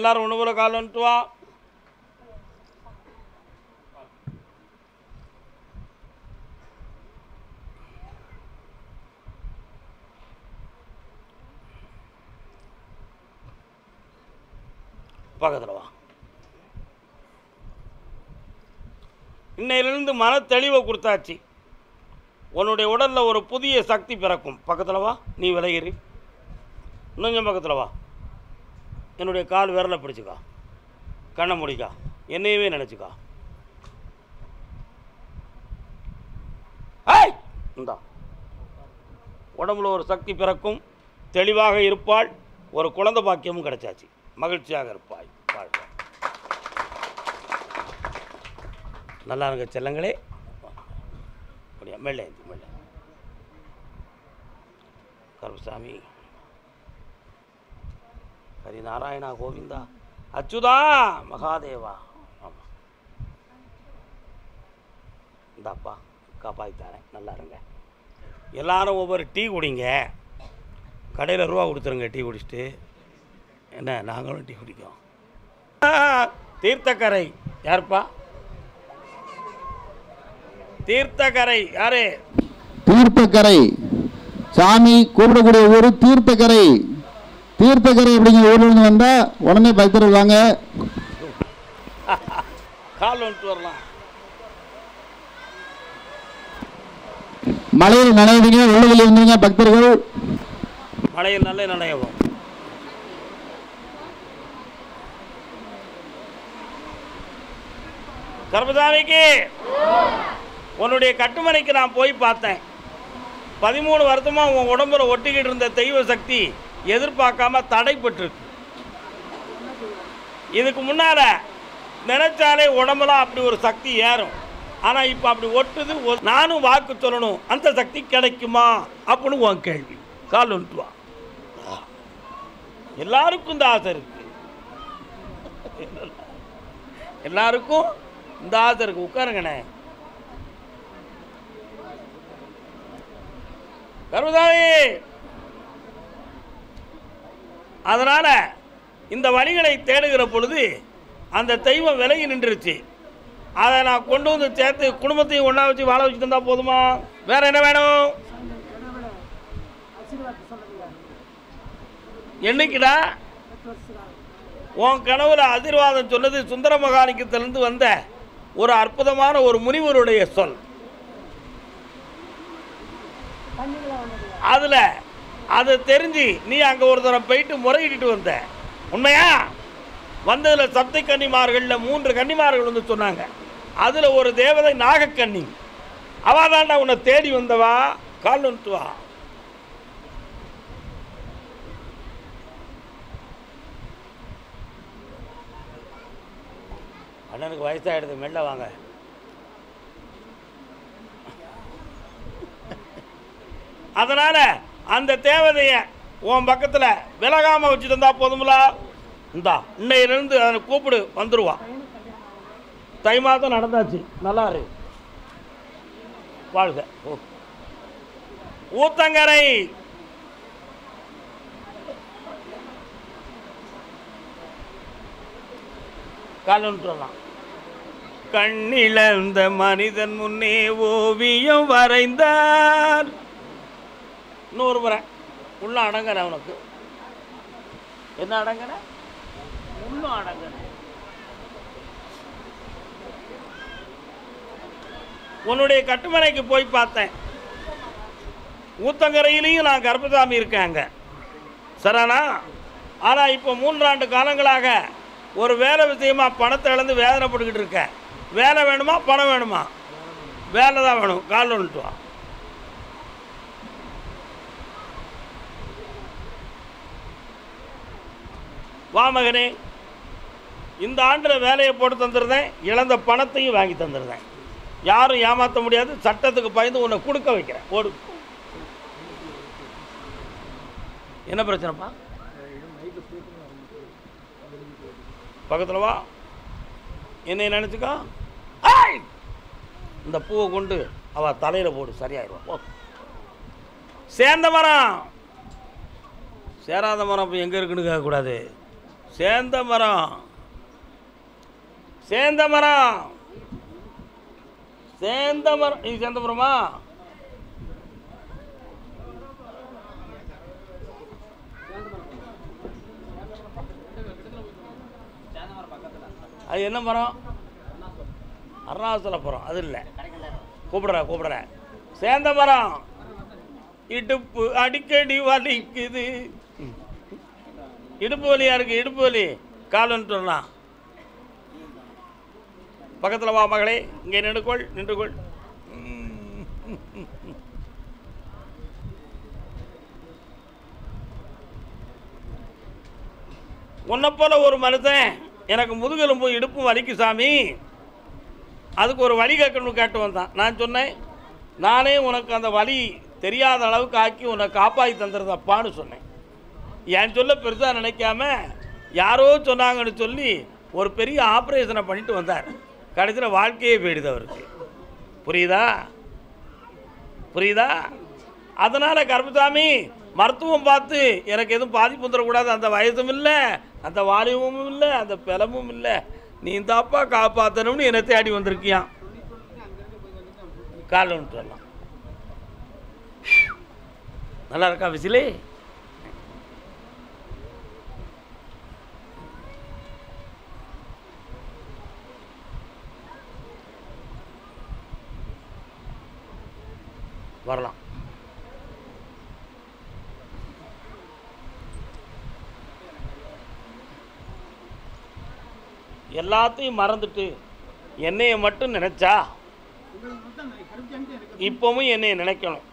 எல்லாரும் ஒன்று போல கால் வந்துட்டு வா. பக்கத்தில் வா. இன்னையிலிருந்து மன தெளிவை கொடுத்தாச்சு. உன்னுடைய உடலில் ஒரு புதிய சக்தி பிறக்கும். பக்கத்தில் வா. நீ விலகிரு. இன்னும் பக்கத்தில் வா. என்னுடைய கால் விரலை பிடிச்சிக்கா. கண்ணை முடிக்கா. என்னையவே நினச்சிக்கா. இந்தா உடம்புல ஒரு சக்தி பிறக்கும். தெளிவாக இருப்பாள். ஒரு குழந்தை பாக்கியமும் கிடைச்சாச்சு. மகிழ்ச்சியாக இருப்பாய். வாழ்க்கை நல்லா இருங்க செல்லங்களே. அப்படியா மெல்ல மெல்ல. கருப்பசாமி, ஹரி நாராயணா, கோவிந்தா, அச்சுதா, மகாதேவா. ஆமாம், இந்தாப்பா காப்பாற்றித்தாரேன். நல்லா இருங்க. எல்லாரும் ஒவ்வொரு டீ குடிங்க. கடையில் ரூபா கொடுத்துருங்க டீ குடிச்சிட்டு. என்ன நாங்களும் டீ குடிக்கோம். தீர்த்தக்கரை யாருப்பா? தீர்த்தக்கரை யாரு? தீர்த்தக்கரை சாமி கூப்பிடக்கூடிய ஊர் தீர்த்தக்கரை. தீர்த்தக்கரை அப்படிங்கிற ஊர்ல இருந்து வந்தா உடனே பக்தர்கள் வாங்க. கால் வந்துட்டு வரலாம். மலையில் நனைவீங்க, உள்ளுகளில் இருந்தீங்க பக்தர்கள். மலையில் நல்ல நனையவும். கருப்பசாமிக்கு உன்னுடைய கட்டுமனைக்கு நான் போய் பார்த்தேன். 13 வருஷமாக உன் உடம்புல ஒட்டிக்கிட்டு இருந்த தெய்வ சக்தி எதிர்பார்க்காம தடைப்பட்டுருக்கு. இதுக்கு முன்னால் நினைச்சாலே உடம்புலாம் அப்படி ஒரு சக்தி ஏறும். ஆனால் இப்போ அப்படி ஒட்டுது. நானும் வாக்கு சொல்லணும், அந்த சக்தி கிடைக்குமா அப்படின்னு உன் கேள்வி. கால் வந்துட்டு வா. எல்லாருக்கும் இந்த ஆசை இருக்கு. எல்லாருக்கும் இந்த ஆசை இருக்கு. உட்காருங்கண்ணே. கருப்பசாமி, அதனால் இந்த வழிகளை தேடுகிற பொழுது அந்த தெய்வம் விலகி நின்றுருச்சு. அதை நான் கொண்டு வந்து சேர்த்து குடும்பத்தையும் ஒன்றா வச்சு வாழ வச்சு தந்தா போதுமா? வேற என்ன வேணும்? என்னைக்குடா உன் கனவுல ஆசீர்வாதம் சொன்னது சுந்தர மகாலிங்கத்திலிருந்து வந்த ஒரு அற்புதமான ஒரு முனிவருடைய சொல். அதில் அது தெரிஞ்சு நீ அங்கே ஒரு தரம் போயிட்டு முறையிட்டு வந்த. உண்மையா? வந்ததில் சப்த கன்னிமார்களில் 3 கன்னிமார்கள் வந்து சொன்னாங்க. அதில் ஒரு தேவதை நாகக்கன்னி. அவள் தாண்டா உன்னை தேடி வந்தவா. கால் வந்துட்டு வா. அண்ணனுக்கு வயசாகிடுது, மெல்ல வாங்க. அதனால் அந்த தேவதையை உன் பக்கத்தில் விலகாமல் வச்சுட்டு இருந்தா போதுங்களா? இந்தா இன்னையிலிருந்து அதை கூப்பிடு, வந்துடுவான். தை மாதம் நடந்தாச்சு. நல்லா இரு. வாழ்க. ஊத்தங்கரை காலலாம். கண்ணிழந்த மனிதன் முன்னே ஓவியம் வரைந்தார். இன்னொரு முறை உள்ள அடங்கற. உனக்கு என்ன அடங்கற? உள்ள அடங்கற. உன்னுடைய கட்டுமனைக்கு போய் பார்த்தேன். ஊத்தங்கரையிலையும் நான் கருப்பசாமி இருக்காங்க சரானா. ஆனால் இப்போ 3 ஆண்டு காலங்களாக ஒரு வேலை விஷயமா பணத்தை இழந்து வேதனைப்பட்டுக்கிட்டு இருக்கேன். வேலை வேணுமா பணம் வேணுமா? வேலை தான் வேணும். கால் வந்துட்டு வா. வா மகனே. இந்த ஆண்டில் வேலையை போட்டு தந்துருந்தேன். இழந்த பணத்தையும் வாங்கி தந்துருந்தேன். யாரும் ஏமாற்ற முடியாது. சட்டத்துக்கு பயந்து உன்னை கொடுக்க வைக்கிறேன். ஓடு. என்ன பிரச்சனைப்பா? பக்கத்தில் வா. என்னை நினச்சிக்கா. இந்த பூவை கொண்டு அவள் தலையில் போடு, சரியாயிடுவா. சேர்ந்த மரம் சேராத மரம் இப்போ எங்கே இருக்குன்னு கேட்கக்கூடாது. சேந்த மரம், சேந்த மரம், சேந்த மரம். இது சேந்த மரமா? அது என்ன மரம்? அருணாச்சலபுரம். அது இல்லை, கூப்பிடுற சேந்த மரம். இடுப்பு அடிக்கடி வலிக்குது. இடுப்பு வலியா இருக்கு, இடுப்பு வலி, கால் வந்துட்டுலாம். பக்கத்தில் வா மகளே, இங்கே நின்றுகொள். உன்னை போல ஒரு மனுஷன் எனக்கு முதுகெலும்பு இடுப்பும் வலிக்கு சாமி, அதுக்கு ஒரு வழி கேட்கணும்னு கேட்டு வந்தான். நான் சொன்னேன், நானே உனக்கு அந்த வழி தெரியாத அளவுக்கு ஆக்கி உன்னை காப்பாற்றி தந்துடுறதப்பான்னு சொன்னேன். என் சொல்ல பெருசாக நினைக்காம யாரோ சொன்னாங்கன்னு சொல்லி ஒரு பெரிய ஆப்ரேஷனை பண்ணிட்டு வந்தார். கடைசியில் வாழ்க்கையே போயிடுது அவருக்கு. புரியுதா? அதனால் கருப்பசாமி மருத்துவம் பார்த்து எனக்கு எதுவும் பாதிப்பு வந்துடக்கூடாது, அந்த வயசும் இல்லை, அந்த வாலிபமும் இல்லை, அந்த பிளமும் இல்லை, நீ தாப்பா காப்பாற்றணும்னு என்னை தேடி வந்திருக்கியான். காலில் வந்துட்டு வரலாம். நல்லா இருக்கா விசிலே? வரலாம். எல்லாத்தையும் மறந்துட்டு என்னைய மட்டும் நினைச்சா, இப்பவும் என்னைய நினைக்கணும்.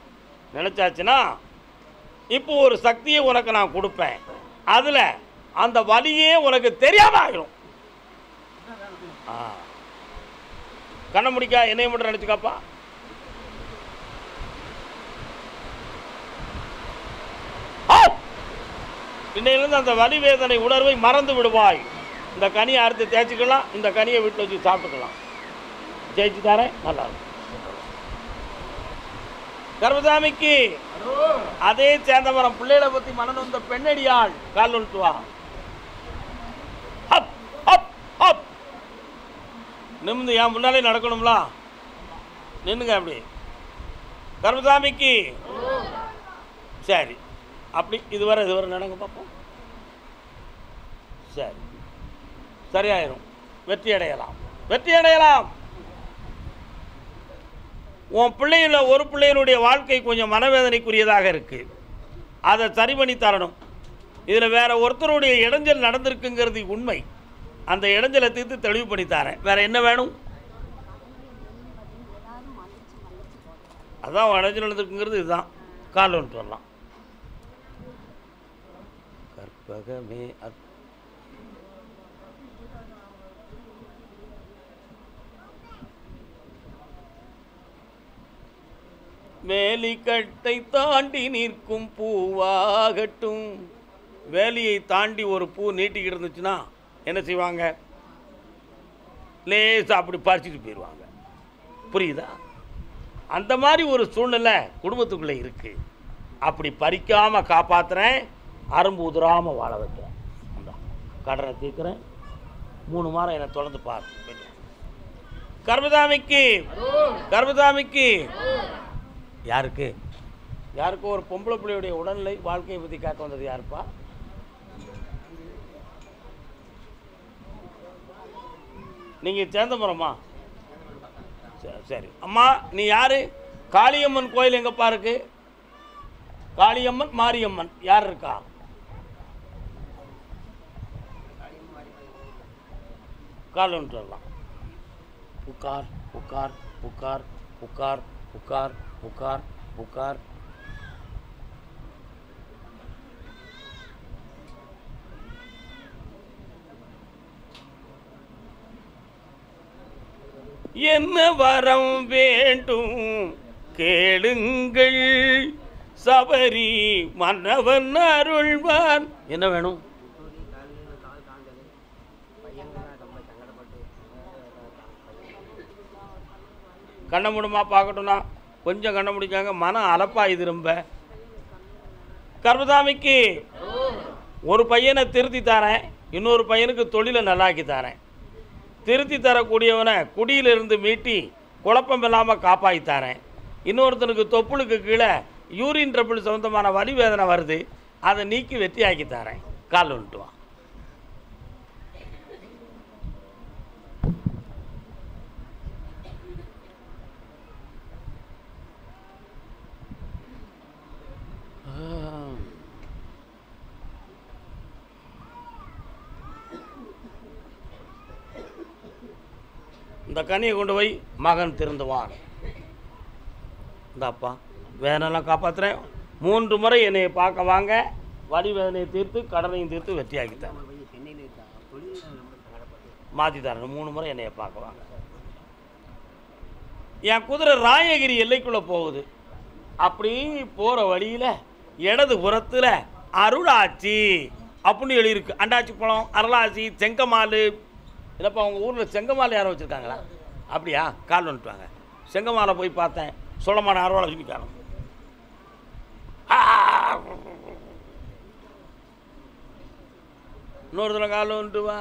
நினைச்சாச்சுன்னா இப்போ ஒரு சக்தியை உனக்கு நான் கொடுப்பேன், அதில் அந்த வலியே உனக்கு தெரியாம ஆகிடும். கண்ண முடிக்கா, என்னைய மட்டும் நினைச்சுக்காப்பா. இன்னையிலிருந்து அந்த வலி வேதனை உணர்வை மறந்து விடுவாய். இந்த கனியை அறுத்து தேய்ச்சிக்கலாம், இந்த கனியை வீட்டில் வச்சு சாப்பிட்டுக்கலாம். ஜெயிச்சு தரேன், நல்லா இருக்கும். கர்மசாமிக்கு அதே சேந்தமரம் பிள்ளைகளை பற்றி மனந் வந்த பெண்ணடியாள். கால் ஒன்று வா. நிமிந்து என் முன்னாலே நடக்கணும்ல, நின்னுங்க அப்படி. கர்மசாமிக்கு சரி, அப்படி இதுவரை நடங்க பார்ப்போம். சரி, சரியாயிரும். வெற்றி அடையலாம். உன் பிள்ளைகள ஒரு பிள்ளையினுடைய வாழ்க்கை கொஞ்சம் மனவேதனைக்குரியதாக இருக்குது, அதை சரி பண்ணி தரணும். இதில் வேற ஒருத்தருடைய இடைஞ்சல் நடந்திருக்குங்கிறது உண்மை. அந்த இடைஞ்சலை தீர்த்து தெளிவு பண்ணி தரேன். வேற என்ன வேணும்? அதான் இடைஞ்சல் நடந்திருக்குங்கிறது இதுதான். கால் வந்துட்டு வரலாம். கற்பகமே வேலிக்கட்டை தாண்டி நிற்கும் பூவாகட்டும். வேலியை தாண்டி ஒரு பூ நீட்டிக்கிட்டு இருந்துச்சுன்னா என்ன செய்வாங்க? லேசாக அப்படி பறிச்சுட்டு போயிடுவாங்க. புரியுதா? அந்த மாதிரி ஒரு சூழ்நிலை குடும்பத்துக்குள்ளே இருக்குது. அப்படி பறிக்காமல் காப்பாற்றுறேன், அரும்பு உதிராமல் வாழ வைக்கிறேன். அந்த கடனை தீர்க்கிறேன். 3 மாதம் என்னை தொடர்ந்து பார்த்து. கர்மசாமிக்கு யாருக்கு ஒரு பொம்பளை பிள்ளையுடைய உடல்நிலை வாழ்க்கையை பற்றி கேட்க வந்தது யாருப்பா? நீங்கள் சேந்தமரமா? சரி அம்மா, நீ யாரு? காளியம்மன் கோயில் எங்கப்பா இருக்கு? காளியம்மன் மாரியம்மன் யார் இருக்கா? கால் ஒன்று வரலாம். புகார் புகார் புகார் புகார் புகார் புகார் புகார். என்ன வரம் வேண்டும் கேளுங்கள், சபரி மன்னவன் அருள்வான். என்ன வேணும்? கண்ண முடியுமா பார்க்கட்டும்னா கொஞ்சம் கண்ண முடிக்காங்க. மனம் அலப்பாயுது ரொம்ப. கர்மசாமிக்கு ஒரு பையனை திருத்தி தரேன், இன்னொரு பையனுக்கு தொழிலை நல்லாக்கி தரேன், திருத்தி தரக்கூடியவனை குடியிலிருந்து மீட்டி குழப்பம் இல்லாமல் காப்பாற்றி தரேன், இன்னொருத்தனுக்கு தொப்புளுக்கு கீழே யூரின் ட்ரபிள் சம்மந்தமான வலி வேதனை வருது, அதை நீக்கி வெற்றியாக்கி தரேன், கால் வந்துட்டுவான். இந்த கனியை கொண்டு போய் மகன் திருந்துவான். இந்த அப்பா வேதனைலாம் காப்பாற்றுறேன், 3 முறை என்னை பார்க்க வாங்க, வலி வேதனையை தீர்த்து கடனையும் தீர்த்து வெற்றியாக்கித்தேன், மாற்றி தரேன், 3 முறை என்னையை பார்க்க வாங்க. என் குதிரை ராயகிரி எல்லைக்குள்ளே போகுது. அப்படி போகிற வழியில் இடது புறத்தில் அருளாச்சி அப்படின்னு எழுதியிருக்கு. அண்டாச்சி பழம், அருளாச்சி, செங்கமால். இல்லைப்பா அவங்க ஊரில் செங்கமால் யாரும் வச்சுருக்காங்களா? அப்படியா? கால் வந்துட்டுவாங்க. செங்கமாலை போய் பார்த்தேன், சோழமான அருவாளை வச்சுக்காரன். இன்னொரு தடவை கால் வந்துட்டுவா.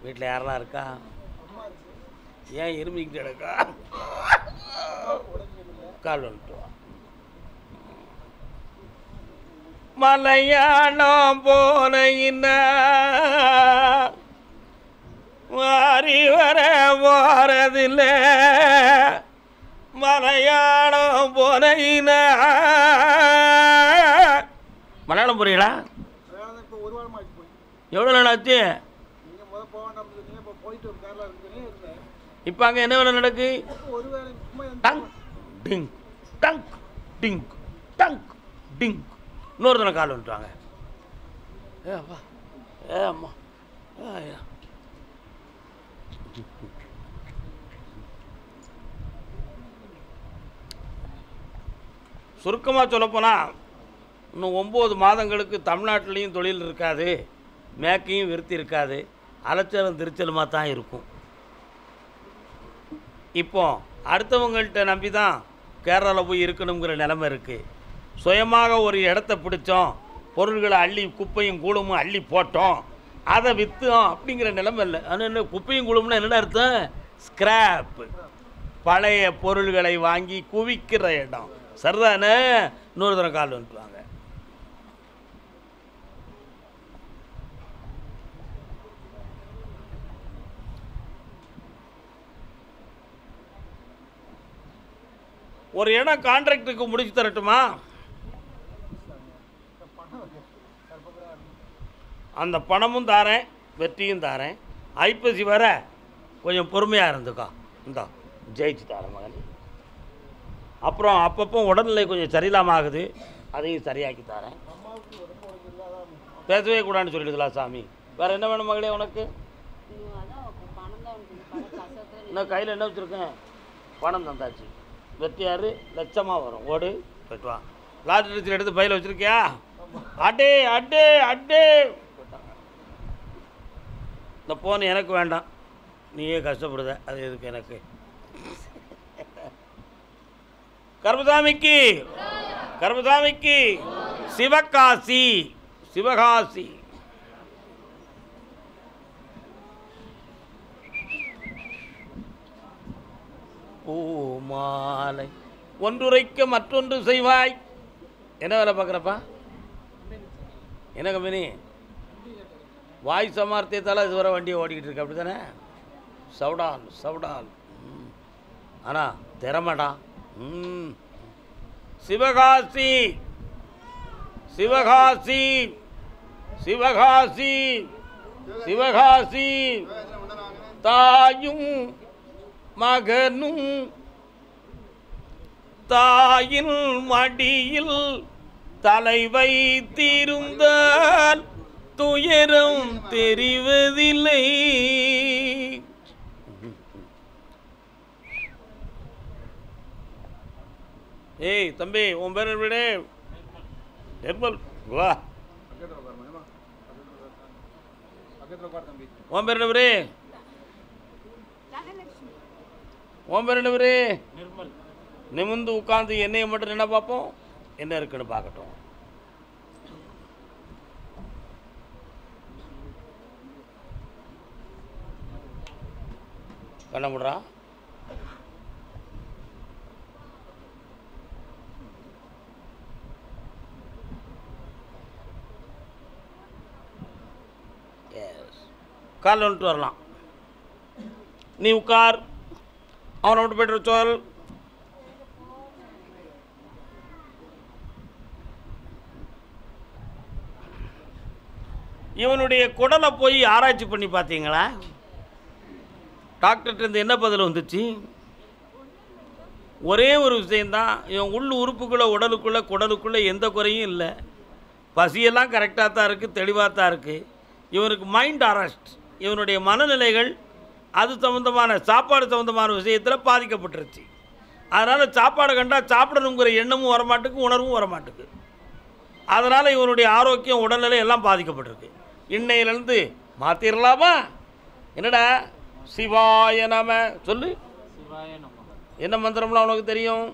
வீட்டில் யாரெல்லாம் இருக்கா? ஏன் இருமிக்கிட்டு எடுக்கா? கால் வந்துட்டு வா. மலையாளம் போன மாறி வர போறதில்ல, மலையாளம் போன மலையாளம் புரியலா? எவ்வளோ நாள் ஆச்சு? இப்போ அங்கே என்ன வேலை நடக்கு? டங் டிங் டங் டிங் டங் டிங். இன்னொரு தடவை கால் வந்துட்டாங்க. ஏ அப்பா, ஏ அம்மா, சுருக்கமாக சொல்லப்போனால் இன்னும் 9 மாதங்களுக்கு தமிழ்நாட்டிலையும் தொழில் இருக்காது, மேக்கையும் விருத்தி இருக்காது, அலைச்சலும் திருச்சலுமாக தான் இருக்கும். இப்போ அடுத்தவங்கள்ட்ட நம்பி தான் கேரளாவில் போய் இருக்கணுங்கிற நிலைமை இருக்குது. சுயமாக ஒரு இடத்த பிடிச்சோம், பொருள்களை அள்ளி குப்பையும் கூழுமும் அள்ளி போட்டோம், அதை விற்றோம் அப்படிங்கிற நிலைமை இல்லை. ஆனால் என்ன குப்பையும் கூழும்னா என்னென்ன அர்த்தம்? ஸ்கிராப்பு, பழைய பொருள்களை வாங்கி குவிக்கிற இடம். சரிதானே? இன்னொரு தடவை கால் வந்துட்டுவாங்க. ஒரு இடம் கான்ட்ராக்டுக்கு முடிச்சு தரட்டுமா? அந்த பணமும் தாரேன், வெற்றியும் தாரேன். ஐப்பசி வர கொஞ்சம் பொறுமையாக இருந்துக்கோ. இந்தா ஜெயிச்சு தாரேன் மகன். அப்புறம் அப்பப்போ உடல்நிலை கொஞ்சம் சரியில்லாமல் ஆகுது, அதையும் சரியாக்கி தாரேன். பேசவே கூடாதுன்னு சொல்லிடுங்களா சாமி? வேறு என்ன வேணும் மகளே உனக்கு? இன்னும் கையில் என்ன வச்சுருக்கேன்? பணம் தந்தாச்சு. வெற்றியாரு லட்சமாக வரும். ஓடு போய்ட்டு வா. லாட்ரி டிக்கெட் எடுத்து பையில் வச்சுருக்கியா? அடே அடே அடே. இந்த போன் எனக்கு வேண்டாம், நீயே கஷ்டப்படுத, அது எதுக்கு எனக்கு? கர்மசாமிக்கு, கர்மசாமிக்கு சிவகாசி, சிவகாசி. பூமாலை ஒன்றுரைக்க மற்றொன்று செய்வாய். என்ன வேலை பார்க்குறப்பா? என்ன கம்பெனி? வாய் சமார்த்தியத்தால் இதுவரை வண்டியை ஓடிக்கிட்டு இருக்கு, அப்படி தானே? சவுடால் சவுடால். ஆனால் திறமடா. சிவகாசி, சிவகாசி, சிவகாசி, சிவகாசி. தாயும் மகனும் தாயின் மடியில் தலை வைத்திருந்தால் துயரம் தெரிவதில்லை. ஏய் தம்பி, உன் பேர் எப்படி? நிர்மல். வா உன் பேர் என்ன பேரு? உன் பேர் என்ன பேரு? நிமிந்து உட்காந்து என்னையை மட்டும் என்ன பார்ப்போம், என்ன இருக்குன்னு பார்க்கட்டும். கண்ண முடுறா. காலில் வந்துட்டு வரலாம். நீ உட்கார். அவனை விட்டு போய்ட்டு சொல். இவனுடைய குடலை போய் ஆராய்ச்சி பண்ணி பார்த்தீங்களா? டாக்டர்கிட்ட என்ன பதில் வந்துச்சு? ஒரே ஒரு விஷயந்தான், இவன் உள் உறுப்புக்குள்ளே உடலுக்குள்ளே குடலுக்குள்ளே எந்த குறையும் இல்லை, பசியெல்லாம் கரெக்டாக தான் இருக்குது, தெளிவாக தான் இருக்குது. இவனுக்கு மைண்ட் அரெஸ்ட், இவனுடைய மனநிலைகள் அது சம்மந்தமான சாப்பாடு சம்மந்தமான விஷயத்தில் பாதிக்கப்பட்டுருச்சு. அதனால் சாப்பாடு கண்டால் சாப்பிடணுங்கிற எண்ணமும் வரமாட்டுக்கு, உணர்வும் வரமாட்டுக்கு. அதனால் இவனுடைய ஆரோக்கியம் உடல்நிலை எல்லாம் பாதிக்கப்பட்டிருக்கு. இன்னையிலேருந்து மாற்றிடலாமா? என்னடா சிவாய நம சொல்லு. என்ன மந்திரம்லாம் உனக்கு தெரியும்?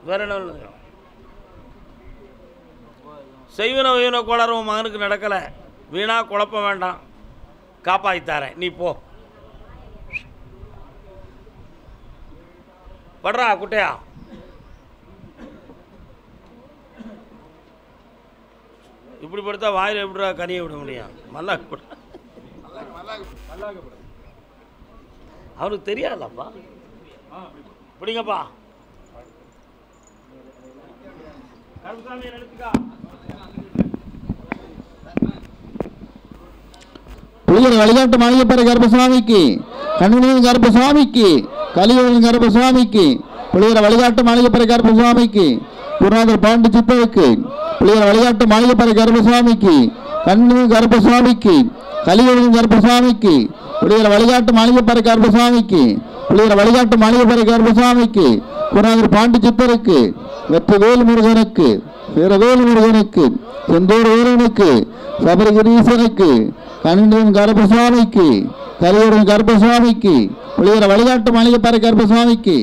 வேற என்ன செய்வன வைவன கோளாறு உன் மகனுக்கு நடக்கலை, வீணாக குழப்ப வேண்டாம், காப்பாற்றித்தாரேன், நீ போ. படுறா குட்டையா. இப்படி படுத்தா வாயில் எப்படிடா கனியை விட முடியும்? மல்லாக்கு அவனுக்கு தெரியாதப்பா. பிடிங்கப்பா. புலியூர் வழிகாட்டு மாளிகைப்பறை கருப்பசாமிக்கு, கண்ணுனியின் கருப்பசாமிக்கு, கலியூரின் கருப்பசாமிக்கு, புலியூர் வழிகாட்டு மாளிகைப்பறை கருப்பசாமிக்கு, குருநாதர் பாண்டி சித்தருக்கு, புலியூர் வழிகாட்டு மாளிகைப்பறை கருப்பசாமிக்கு, கண்ணுனியின் கருப்பசாமிக்கு, கலியூரின் கருப்பசாமிக்கு, புலியூர் வழிகாட்டு மாளிகைப்பறை கருப்பசாமிக்கு, புலியூர் வழிகாட்டு மாளிகைப்பறை கருப்பசாமிக்கு, குருநாதர் பாண்டி சித்தருக்கு, வெற்றிவேல் முருகனுக்கு, வீரவேல் முருகனுக்கு, செந்தூர் வீரனுக்கு, சபரிகிரீசனுக்கு, கண்ணின் கருப்பசாமிக்கு, கலியூரின் கருப்பசாமிக்கு, புலியூர் வழிகாட்டு மாளிகைப்பறை கருப்பசாமிக்கு.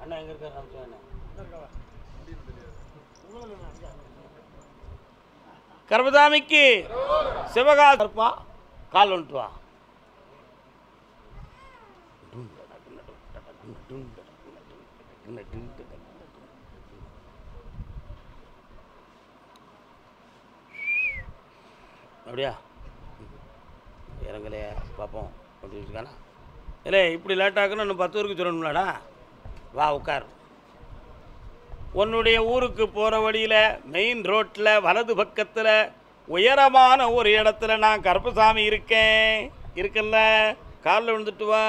அண்ணா எங்க இருக்காரு? கருப்பசாமிக்கு சிவகாசப்பா கால் வந்துட்டு வா. அப்படியா? இறங்கலையா பார்ப்போம். அப்படி இருக்கானா? இல்லை இப்படி லேட்டாக்குன்னு இன்னும் 10 பேருக்கு சொல்லணும்லடா. வா உட்கார். உன்னுடைய ஊருக்கு போகிற வழியில் மெயின் ரோட்டில் வலது பக்கத்தில் உயரமான ஒரு இடத்துல நான் கருப்பசாமி இருக்கேன். இருக்குல்ல, காலில் விழுந்துட்டு வா.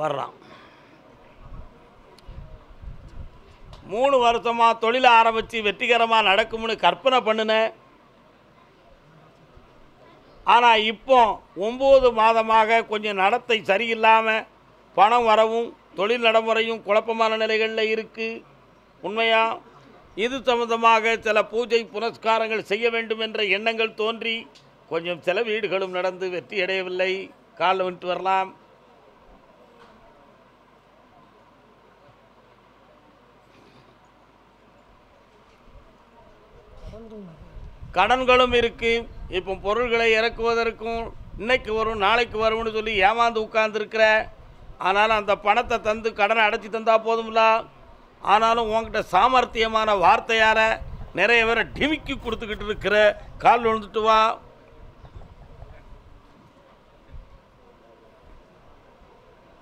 வர்றான். 3 வருஷமாக தொழிலை ஆரம்பித்து வெற்றிகரமாக நடக்கும்னு கற்பனை பண்ணினேன். ஆனால் இப்போ 9 மாதமாக கொஞ்சம் நடத்தை சரியில்லாமல் பணம் வரவும் தொழில் நடைமுறையும் குழப்பமான நிலைகளில் இருக்குது. உண்மையா? இது சம்பந்தமாக சில பூஜை புனஸ்காரங்கள் செய்ய வேண்டும் என்ற எண்ணங்கள் தோன்றி கொஞ்சம் சில வீடுகளும் நடந்து வெற்றி அடையவில்லை. காலில் விட்டு வரலாம். கடன்களும் இருக்குது. இப்போ பொருள்களை இறக்குவதற்கும் இன்னைக்கு வரும் நாளைக்கு வரும்னு சொல்லி ஏமாந்து உட்கார்ந்துருக்கிற. ஆனாலும் அந்த பணத்தை தந்து கடனை அடைச்சி தந்தால் போதும்ல. ஆனாலும் உங்ககிட்ட சாமர்த்தியமான வார்த்தையால் நிறைய பேரை டிமிக்கி கொடுத்துக்கிட்டு இருக்கிற. கால் விழுந்துட்டு வா.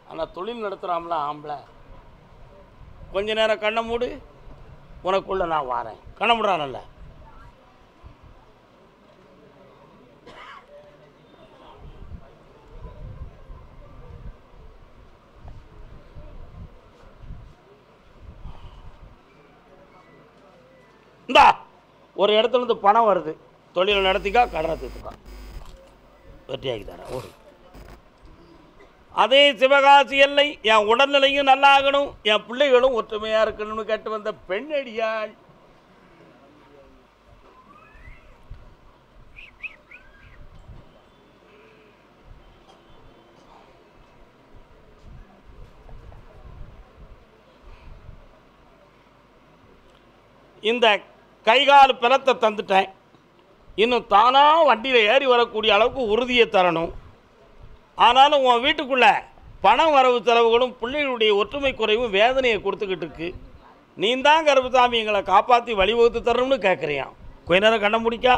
ஆனால் தொழில் நடத்துகிறாம்ல ஆம்பளை, கொஞ்ச நேரம் கண்ணை மூடு, உனக்குள்ளே நான் வாரேன். கண்ணை மூடுறானல்ல. இந்தா ஒரு இடத்துலேருந்து பணம் வருது, தொழிலை நடத்திக்கா, கடனை தீர்த்துக்கா, வெற்றியாகி தரேன் ஓடு. அதே சிவகாசி எல்லை என் உடல்நிலையும் நல்லா ஆகணும், என் பிள்ளைகளும் ஒற்றுமையாக இருக்கணும்னு கேட்டு வந்த பெண்ணடியாள். இந்த கைகால் பிளத்தை தந்துட்டேன், இன்னும் தானாக வண்டியில் ஏறி வரக்கூடிய அளவுக்கு உறுதியை தரணும். ஆனாலும் உன் வீட்டுக்குள்ளே பணம் வரவு செலவுகளும் பிள்ளைகளுடைய ஒற்றுமை குறைவும் வேதனையை கொடுத்துக்கிட்டு இருக்கு. நீ தான் கருப்பசாமி எங்களை காப்பாற்றி வழிவகுத்து தரணும்னு கேட்குறியான். கொஞ்ச நேரம் கண்ண முடிக்கா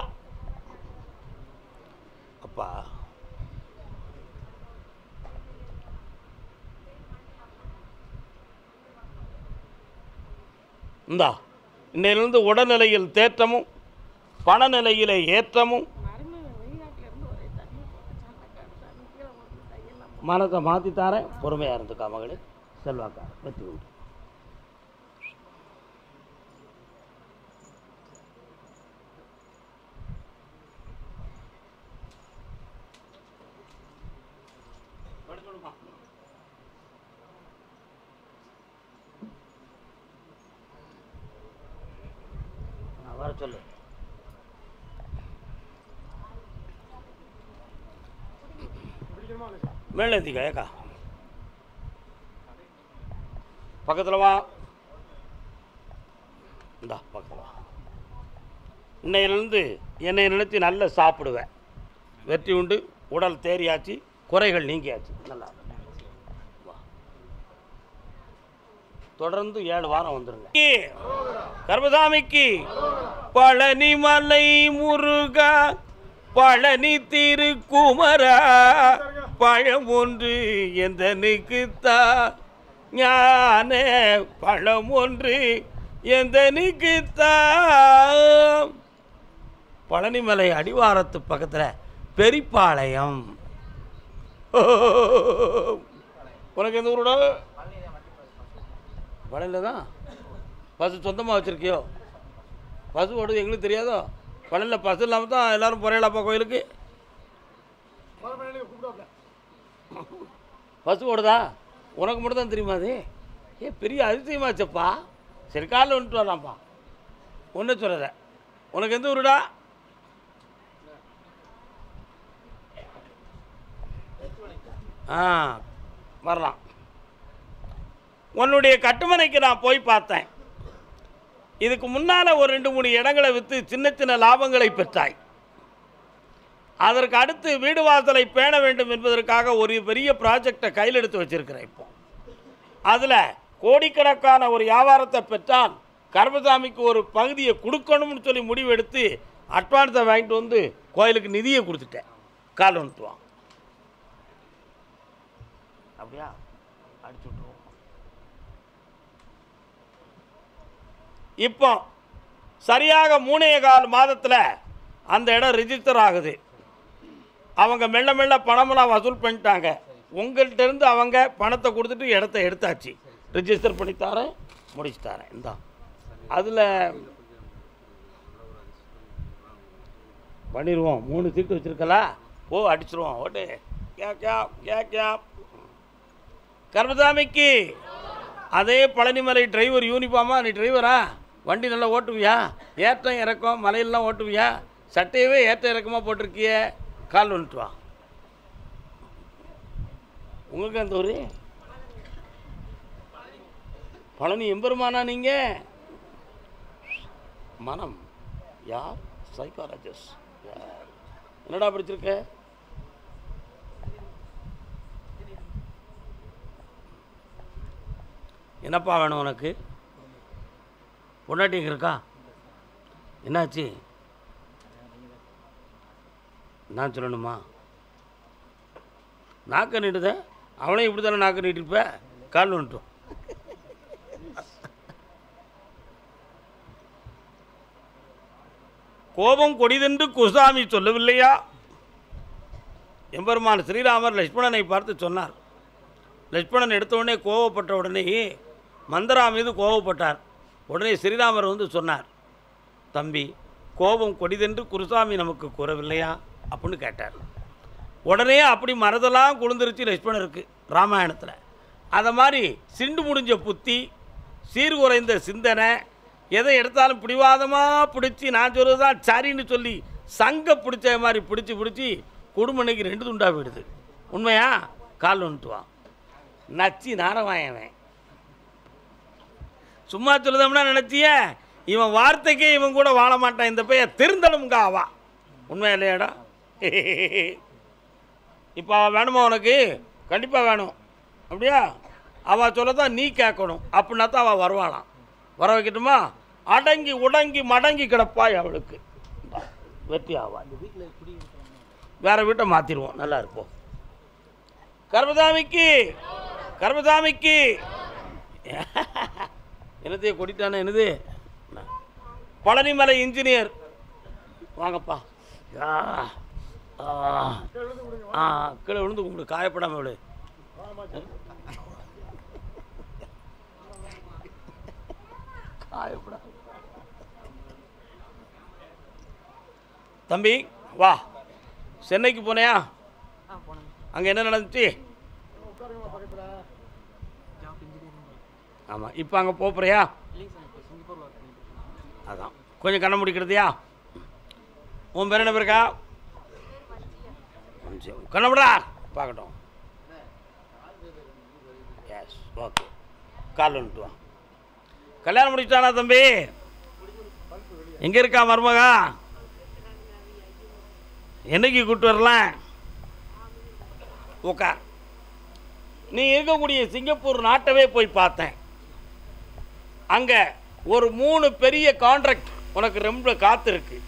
அப்பா. இந்தா இன்னையிலிருந்து உடல்நிலையில் தேற்றமும் பணநிலையிலே ஏற்றமும் மனத்தை மாற்றித்தாரேன். பொறுமையாக இருந்துக்கா மகளே, செல்வாக்கா வெற்றி உண்டு. வர சொல்லு. மேலே ஏற்றிக்கா ஏக்கா, பக்கத்தில் வா. இந்தா பக்கத்தில் வா. இன்னையிலிருந்து என்னை நினைத்து நல்ல சாப்பிடுவேன். வெற்றி உண்டு. உடல் தேறியாச்சு, குறைகள் நீங்கியாச்சு. நல்லா வா. தொடர்ந்து 7 வாரம் வந்துருங்க. கருப்பசாமிக்கு பழனிமலை முருகா, பழனி திருக்குமரா, பழம் ஒன்று எந்தனுக்குத்தா, ஞான பழம் ஒன்று எந்தனுக்குத்தா. பழனிமலை அடிவாரத்து பக்கத்தில் பெரிப்பாளையம். உனக்கு எந்த ஊரோட? பழனியில் தான். பசு சொந்தமாக வச்சுருக்கியோ? பசு ஓடுது எங்களுக்கு தெரியாதோ? பழனியில் பசு இல்லாமல் தான் எல்லோரும் போகிறீங்களாப்பா கோயிலுக்கு? பசு ஓடுதா? உனக்கு மட்டும் தான் தெரியுமா அது? பெரிய அதிசயமாச்சப்பா. சரி காலையில் வந்துட்டு வரலாம்ப்பா. ஒன்று சொல்கிற, உனக்கு எந்த ஊருடா? வரலாம். உன்னுடைய கட்டுமனைக்கு நான் போய் பார்த்தேன். இதுக்கு முன்னால் ஒரு 2-3 இடங்களை விற்று சின்ன சின்ன லாபங்களை பெற்றாய். அதற்கு அடுத்து வீடு வாசலை பேண வேண்டும் என்பதற்காக ஒரு பெரிய ப்ராஜெக்டை கையில் எடுத்து வச்சிருக்கிறேன். இப்போ அதில் கோடிக்கணக்கான ஒரு வியாபாரத்தை பெற்றால் கருப்பசாமிக்கு ஒரு பகுதியை கொடுக்கணும்னு சொல்லி முடிவெடுத்து அட்வான்ஸை வாங்கிட்டு வந்து கோயிலுக்கு நிதியை கொடுத்துட்டேன். கால் வந்துட்டுவான். அப்படியா? அடிச்சு விட்டுருவோம். இப்போ சரியாக 3.25 மாதத்தில் அந்த இடம் ரிஜிஸ்டர் ஆகுது. அவங்க மெல்ல மெல்ல பணமெல்லாம் வசூல் பண்ணிட்டாங்க. உங்கள்கிட்ட இருந்து அவங்க பணத்தை கொடுத்துட்டு இடத்த எடுத்தாச்சு. ரிஜிஸ்டர் பண்ணி தரேன், முடிச்சு தரேன். இந்தா அதில் பண்ணிடுவோம். 3 சீட்டு வச்சுருக்கலா, அடிச்சிருவோம். ஓட்டு கே கருப்பசாமிக்கு அதே பழனிமலை டிரைவர் யூனிஃபார்மா? நீ டிரைவரா? வண்டி நல்லா ஓட்டுவியா? ஏற்றம் இறக்கம் மலையெல்லாம் ஓட்டுவியா? சட்டையவே ஏற்ற இறக்கமாக போட்டிருக்கிய. கால் வந்துட்டு வா. உங்களுக்கு அந்த ஒரு பழனி எம்பெருமானா? நீங்கள் மனம் யார்? சைக்காலஜிஸ்ட். என்னடா படிச்சிருக்க? என்னப்பா வேணும் உனக்கு? பொண்டாட்டி இருக்கா? என்னாச்சு? நான் சொல்லணுமா? நாக்க நீட்டுத? அவனையும் இப்படி தானே நாக்க நீட்டிருப்ப. கால் வந்துட்டோம். கோபம் கொடிதென்று குசாமி சொல்லவில்லையா? எம்பெருமான் ஸ்ரீராமர் லட்சுமணனை பார்த்து சொன்னார். லட்சுமணன் எடுத்த உடனே கோவப்பட்ட உடனே மந்தரா மீது கோவப்பட்டார். உடனே ஸ்ரீராமர் வந்து சொன்னார், தம்பி, கோபம் கொடிதென்று குருசாமி நமக்கு கூறவில்லையா அப்படின்னு கேட்டார். உடனே அப்படி மனதெல்லாம் குளிர்ந்துருச்சு லட்சுமணருக்கு ராமாயணத்தில். அதை மாதிரி சிண்டு முடிஞ்ச புத்தி, சீர்குறைந்த சிந்தனை, எதை எடுத்தாலும் பிடிவாதமாக பிடிச்சி நான் சொல்கிறது தான் சரின்னு சொல்லி சங்க பிடிச்ச மாதிரி பிடிச்சி குடும்பனைக்கு 2 துண்டாக போயிடுது. உண்மையா? கால் வந்துட்டுவான் நச்சி நாரவாயவன். சும்மா சொல்லுதோம்னா நினச்சிய இவன் வார்த்தைக்கே இவன் கூட வாழ மாட்டான். இந்த பையன் திருந்தணுங்க அவா. உண்மையா இல்லையாடா? இப்போ அவள் வேணுமா உனக்கு? கண்டிப்பாக வேணும். அப்படியா? அவள் சொல்லத்தான் நீ கேட்கணும். அப்படின்னா தான் அவள் வருவாளாம். வர வைக்கட்டுமா? அடங்கி உடங்கி மடங்கி கிடப்பாய் அவளுக்கு. வெற்றி ஆவா. வேற வீட்டை மாற்றிடுவோம். நல்லா இருப்போம். கர்மசாமிக்கு கர்மசாமிக்கு என்னத்தையே கொட்டிட்டானே. என்னது? பழனிமலை இன்ஜினியர் வாங்கப்பா. கீழே விழுந்து கும்பிடு, காயப்படாமல் விடு. காயப்படாம தம்பி வா. சென்னைக்கு போனியா? அங்கே என்ன நடந்துச்சு? ஆமாம். இப்போ அங்கே போகிறியா? அதான் கொஞ்சம் கண்ண முடிக்கிறதையா? உன் பேர் என்ன பேருக்கா? கண்ணமுடா பார்க்கட்டும். S, okay. கால் வந்துட்டு வா. கல்யாணம் முடிச்சிட்டானா தம்பி? எங்கே இருக்கா மருமகா? என்னைக்கு கூப்பிட்டு வரலாம்? உட்கார். நீ இருக்கக்கூடிய சிங்கப்பூர் நாட்டவே போய் பார்த்தேன். அங்கே ஒரு 3 பெரிய கான்ட்ராக்ட் உனக்கு ரொம்ப காத்திருக்கு.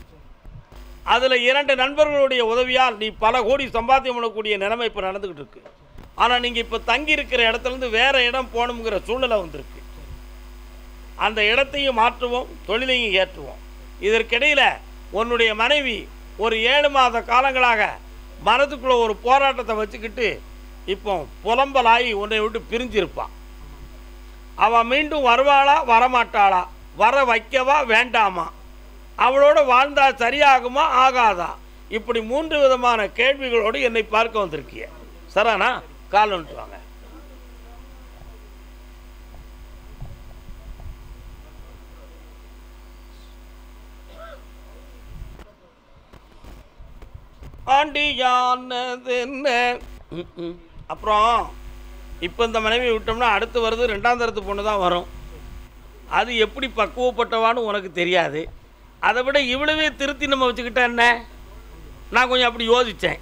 அதில் 2 நண்பர்களுடைய உதவியால் நீ பல கோடி சம்பாத்தியம் பண்ணக்கூடிய நிலைமை இப்போ நடந்துக்கிட்டு இருக்கு. ஆனால் நீங்கள் இப்போ தங்கி இருக்கிற இடத்துலேருந்து வேறு இடம் போகணுங்கிற சூழ்நிலை வந்திருக்கு. அந்த இடத்தையும் மாற்றுவோம், தொழிலையும் ஏற்றுவோம். இதற்கிடையில் உன்னுடைய மனைவி ஒரு 7 மாத காலங்களாக மனதுக்குள்ளே ஒரு போராட்டத்தை வச்சுக்கிட்டு இப்போ புலம்பலாகி உன்னை விட்டு பிரிஞ்சிருப்பான். அவள் மீண்டும் வருவாளா வரமாட்டாளா? வர வைக்கவா வேண்டாமா? அவளோட வாழ்ந்தா சரியாகுமா ஆகாதா? இப்படி 3 விதமான கேள்விகளோடு என்னை பார்க்க வந்திருக்கிய. சரானா? கால் வந்துட்டு வாங்க. ஆண்டியானது என்ன? அப்புறம் இப்போ இந்த மனைவி விட்டோம்னா அடுத்து வருது 2ஆம் தரத்து பொண்ணு தான் வரும். அது எப்படி பக்குவப்பட்டவான்னு உனக்கு தெரியாது. அதை விட இவ்வளவே திருத்தி நம்ம வச்சுக்கிட்டா என்ன? நான் கொஞ்சம் அப்படி யோசித்தேன்.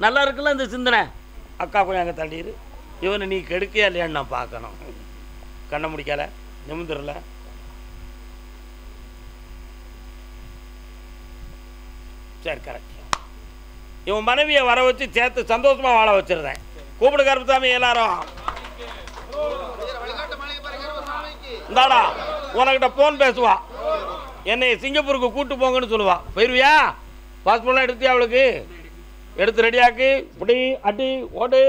நல்லா இருக்குல்ல இந்த சிந்தனை? அக்கா கொஞ்சம் அங்கே தள்ளிடு. இவனை நீ கெடுக்கையா இல்லையான்னு நான் பார்க்கணும். கண்ணை முடிக்கல, நிமிந்துடல. சரி, கரெக்ட். இவன் மனைவியை வர வச்சு சேர்த்து சந்தோஷமாக வாழ வச்சிருந்தேன். கூப்பிடு கருப்புசாமி எல்லாரும். இந்தாடா உனக்கிட்ட ஃபோன் பேசுவா. என்னை சிங்கப்பூருக்கு கூட்டு போங்கன்னு சொல்லுவா. போயிடுவியா? பாஸ்போர்ட்லாம் எடுத்தியா? அவளுக்கு எடுத்து ரெடியாக்கு. இப்படி அடி ஓடு.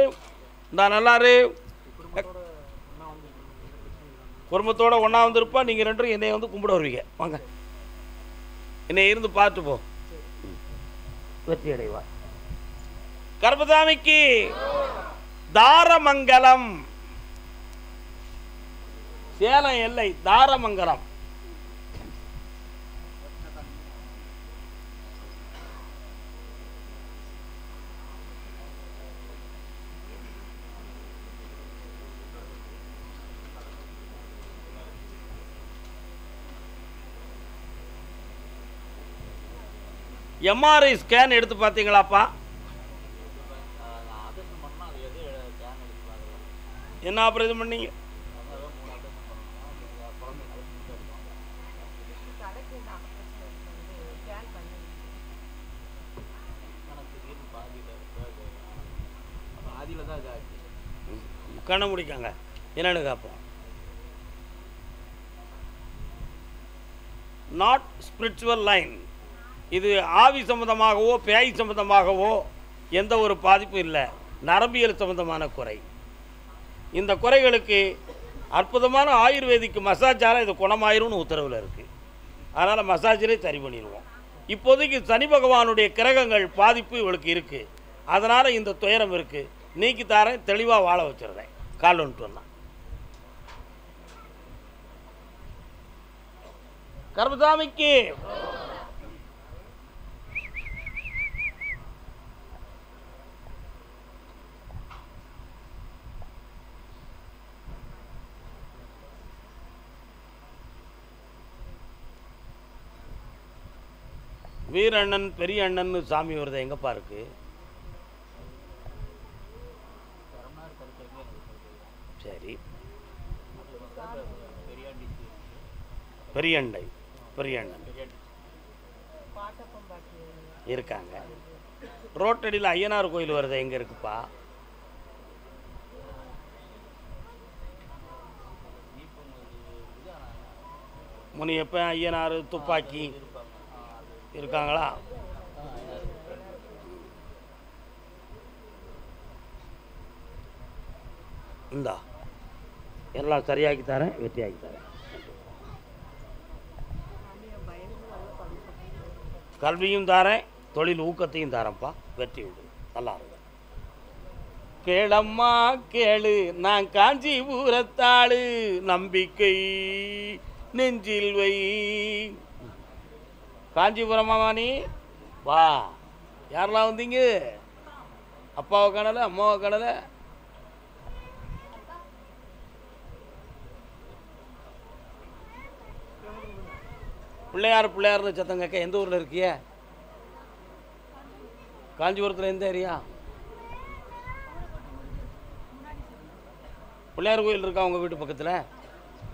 இந்தா நல்லாரு. குடும்பத்தோட ஒன்றா வந்துருப்பா. நீங்கள் 2 என்னை வந்து கும்பிட வருவீங்க. வாங்க, என்னை இருந்து பார்த்து போ. வெற்றி அடைவா. கர்மசாமிக்கு தாரமங்கலம், சேலம் எல்லை தாரமங்கலம். எம்ஆர்ஐ ஸ்கேன் எடுத்து பார்த்தீங்களாப்பா? என்ன ஆப்ரேஷன் பண்ணீங்க? கண்ண முடிக்காங்க. என்னன்னு காப்போம். Not spiritual line. இது ஆவி சம்பந்தமாகவோ பேய் சம்பந்தமாகவோ எந்த ஒரு பாதிப்பும் இல்லை. நரம்பியல் சம்பந்தமான குறை. இந்த குறைகளுக்கு அற்புதமான ஆயுர்வேதிக் மசாஜால் இது குணமாயிரும்னு உத்தரவில் இருக்குது. அதனால் மசாஜிலே சரி பண்ணிடுவோம். இப்போதைக்கு சனி பகவானுடைய கிரகங்கள் பாதிப்பு இவளுக்கு இருக்குது. அதனால் இந்த துயரம் இருக்குது. நீக்கி தாரேன், தெளிவாக வாழ வச்சிடுறேன். கால் வந்துட்டு வந்தான். கர்மசாமிக்கு வீரண்ணன் பெரிய அண்ணன் சாமி வருது. எங்கப்பா இருக்கு? சரி, பெரியண்ணன் இருக்காங்க. ரோட்டடியில் ஐயனார் கோயில் வருது. எங்க இருக்குப்பா? முனியப்பன், ஐயனார், துப்பாக்கி இருக்காங்களா? இந்தா எல்லாம் சரியாக்கி தரேன், வெற்றியாக்கி தரேன். கல்வியும் தரேன், தொழில் ஊக்கத்தையும் தரேன்ப்பா. வெற்றி விடு, நல்லா இருக்கு. கேளம்மா கேளு, நான் காஞ்சிபுரத்தாளு, நம்பிக்கை நெஞ்சில் வை. காஞ்சிபுரமாவா நீ? வா. யாரெல்லாம் வந்தீங்க? அப்பாவை காணலை, அம்மாவை காணலை. பிள்ளையார்னு சத்தம் கேட்க. எந்த ஊரில் இருக்கிய? காஞ்சிபுரத்தில் எந்த ஏரியா? பிள்ளையார் கோயில் இருக்கா உங்கள் வீட்டு பக்கத்தில்?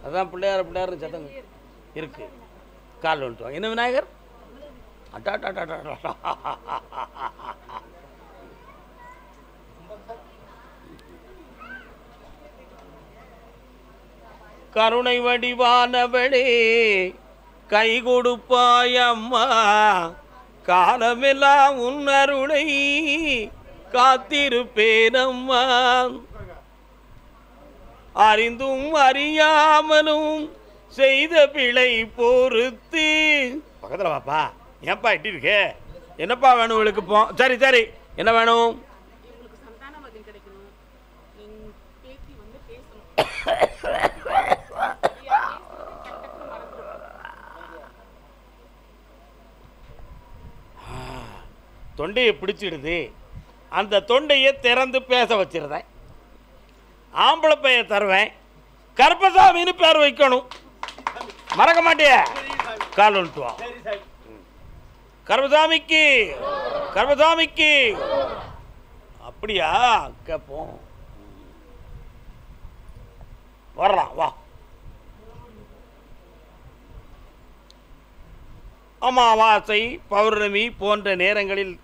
அதுதான் பிள்ளையார்னு சத்தம் இருக்கு. கால் வந்துட்டு வாங்க. என்ன விநாயகர்? கருணை வடிவானவளே கை கொடுப்பாய் அம்மா, காலமெல்லாம் உன் அருளை காத்திருப்பேனம்மா. அறிந்தும் அறியாமலும் செய்த பிழை பொறுத்து. பக்கத்தில் வாப்பா. ஏன்ப்பா இட்டி இருக்கு? என்னப்பா வேணும் இவளுக்கு? போ. சரி சரி, என்ன வேணும்? தொண்டையை பிடிச்சிடுது. அந்த தொண்டையை திறந்து பேச வச்சிருந்தேன். ஆம்பளை பைய தருவேன். கருப்பசாமின்னு பேர் வைக்கணும். மறக்க மாட்டிய? கால் வந்துட்டு வா. கருப்பசாமிக்கு அப்படியா கேட்போம். வரலாம் வா. அமாவாசை, பௌர்ணமி போன்ற நேரங்களில்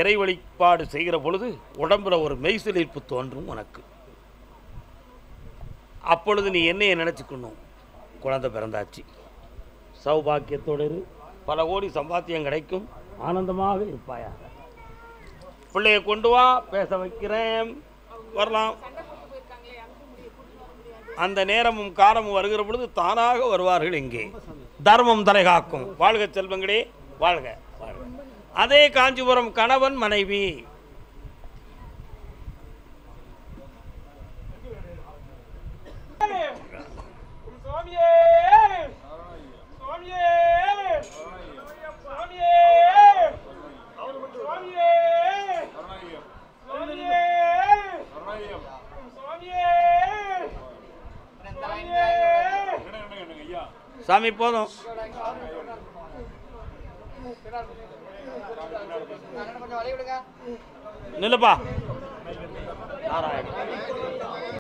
இறை வழிபாடு செய்கிற பொழுது உடம்புல ஒரு மெய்சிலிர்ப்பு தோன்றும் உனக்கு. அப்பொழுது நீ என்னையை நினச்சிக்கணும், குழந்தை பிறந்தாச்சு, சௌபாக்கியத்தோடு இரு, பல கோடி சம்பாத்தியம் கிடைக்கும், ஆனந்தமாக இருப்பாயா. பிள்ளைய கொண்டு வா, பேச வைக்கிறேன். வரலாம். அந்த நேரமும் காலமும் வருகிற பொழுது தானாக வருவார்கள். இங்கே தர்மம் தலை காக்கும். வாழ்க செல்வங்களே, வாழ்க வாழ்க. அதே காஞ்சிபுரம் கணவன் மனைவி. சாமி போதும். நில்லுப்பா.